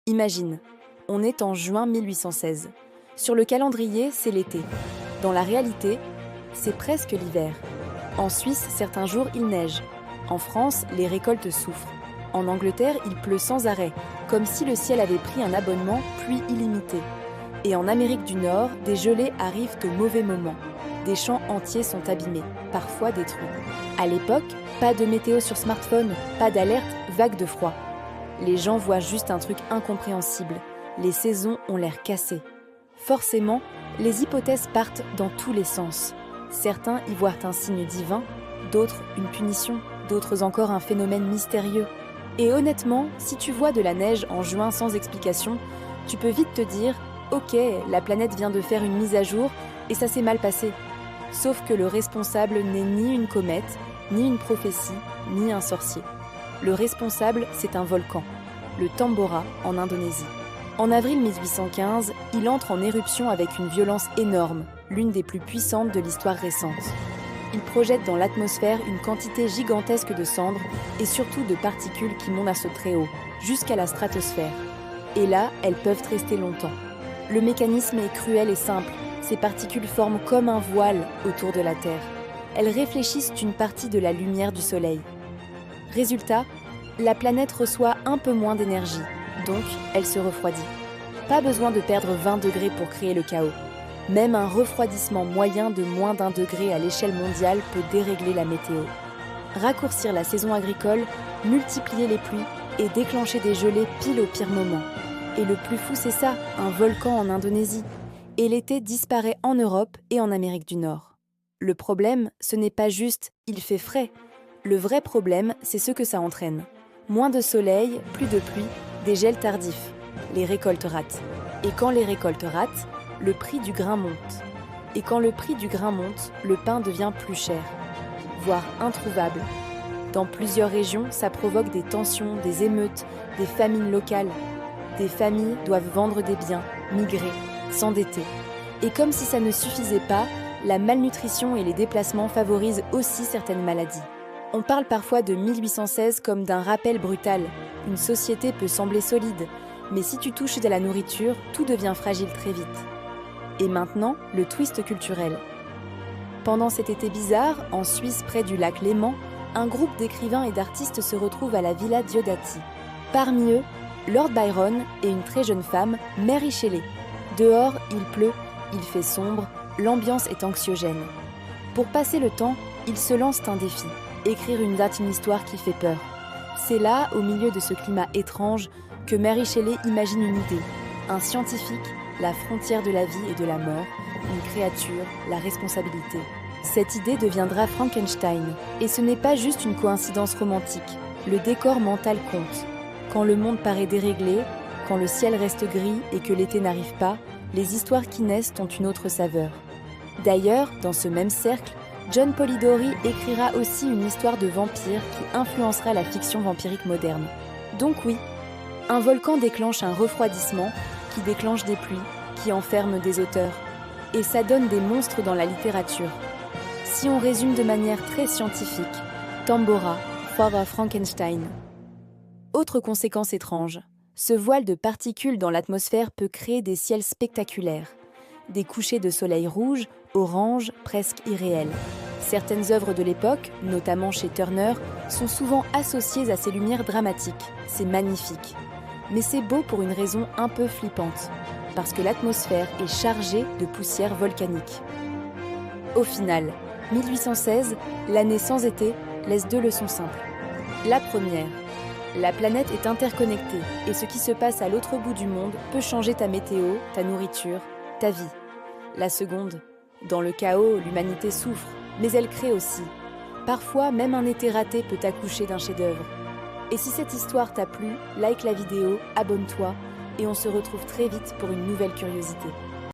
Imagine, on est en juin 1816. Sur le calendrier, c'est l'été. Dans la réalité, c'est presque l'hiver. En Suisse, certains jours, il neige. En France, les récoltes souffrent. En Angleterre, il pleut sans arrêt, comme si le ciel avait pris un abonnement pluie illimitée. Et en Amérique du Nord, des gelées arrivent au mauvais moment. Des champs entiers sont abîmés, parfois détruits. À l'époque, pas de météo sur smartphone, pas d'alerte, vague de froid. Les gens voient juste un truc incompréhensible. Les saisons ont l'air cassées. Forcément, les hypothèses partent dans tous les sens. Certains y voient un signe divin, d'autres une punition, d'autres encore un phénomène mystérieux. Et honnêtement, si tu vois de la neige en juin sans explication, tu peux vite te dire « Ok, la planète vient de faire une mise à jour et ça s'est mal passé ». Sauf que le responsable n'est ni une comète, ni une prophétie, ni un sorcier. Le responsable, c'est un volcan, le Tambora en Indonésie. En avril 1815, il entre en éruption avec une violence énorme, l'une des plus puissantes de l'histoire récente. Il projette dans l'atmosphère une quantité gigantesque de cendres et surtout de particules qui montent à ce très haut, jusqu'à la stratosphère. Et là, elles peuvent rester longtemps. Le mécanisme est cruel et simple. Ces particules forment comme un voile autour de la Terre. Elles réfléchissent une partie de la lumière du Soleil. Résultat, la planète reçoit un peu moins d'énergie, donc elle se refroidit. Pas besoin de perdre 20 degrés pour créer le chaos. Même un refroidissement moyen de moins d'1 degré à l'échelle mondiale peut dérégler la météo. Raccourcir la saison agricole, multiplier les pluies et déclencher des gelées pile au pire moment. Et le plus fou, c'est ça, un volcan en Indonésie. Et l'été disparaît en Europe et en Amérique du Nord. Le problème, ce n'est pas juste « il fait frais ». Le vrai problème, c'est ce que ça entraîne. Moins de soleil, plus de pluie, des gels tardifs. Les récoltes ratent. Et quand les récoltes ratent, le prix du grain monte. Et quand le prix du grain monte, le pain devient plus cher, voire introuvable. Dans plusieurs régions, ça provoque des tensions, des émeutes, des famines locales. Des familles doivent vendre des biens, migrer, s'endetter. Et comme si ça ne suffisait pas, la malnutrition et les déplacements favorisent aussi certaines maladies. On parle parfois de 1816 comme d'un rappel brutal. Une société peut sembler solide, mais si tu touches de la nourriture, tout devient fragile très vite. Et maintenant, le twist culturel. Pendant cet été bizarre, en Suisse près du lac Léman, un groupe d'écrivains et d'artistes se retrouve à la Villa Diodati. Parmi eux, Lord Byron et une très jeune femme, Mary Shelley. Dehors, il pleut, il fait sombre, l'ambiance est anxiogène. Pour passer le temps, ils se lancent un défi, écrire une date, une histoire qui fait peur. C'est là, au milieu de ce climat étrange, que Mary Shelley imagine une idée. Un scientifique, la frontière de la vie et de la mort, une créature, la responsabilité. Cette idée deviendra Frankenstein. Et ce n'est pas juste une coïncidence romantique. Le décor mental compte. Quand le monde paraît déréglé, quand le ciel reste gris et que l'été n'arrive pas, les histoires qui naissent ont une autre saveur. D'ailleurs, dans ce même cercle, John Polidori écrira aussi une histoire de vampire qui influencera la fiction vampirique moderne. Donc oui, un volcan déclenche un refroidissement, qui déclenche des pluies, qui enferme des auteurs. Et ça donne des monstres dans la littérature. Si on résume de manière très scientifique, Tambora, Father Frankenstein. Autre conséquence étrange, ce voile de particules dans l'atmosphère peut créer des ciels spectaculaires. Des couchers de soleil rouge, orange, presque irréels. Certaines œuvres de l'époque, notamment chez Turner, sont souvent associées à ces lumières dramatiques. C'est magnifique. Mais c'est beau pour une raison un peu flippante, parce que l'atmosphère est chargée de poussière volcanique. Au final, 1816, l'année sans été, laisse 2 leçons simples. La première, la planète est interconnectée et ce qui se passe à l'autre bout du monde peut changer ta météo, ta nourriture, ta vie. La seconde, dans le chaos, l'humanité souffre, mais elle crée aussi. Parfois, même un été raté peut accoucher d'un chef-d'œuvre. Et si cette histoire t'a plu, like la vidéo, abonne-toi et on se retrouve très vite pour une nouvelle curiosité.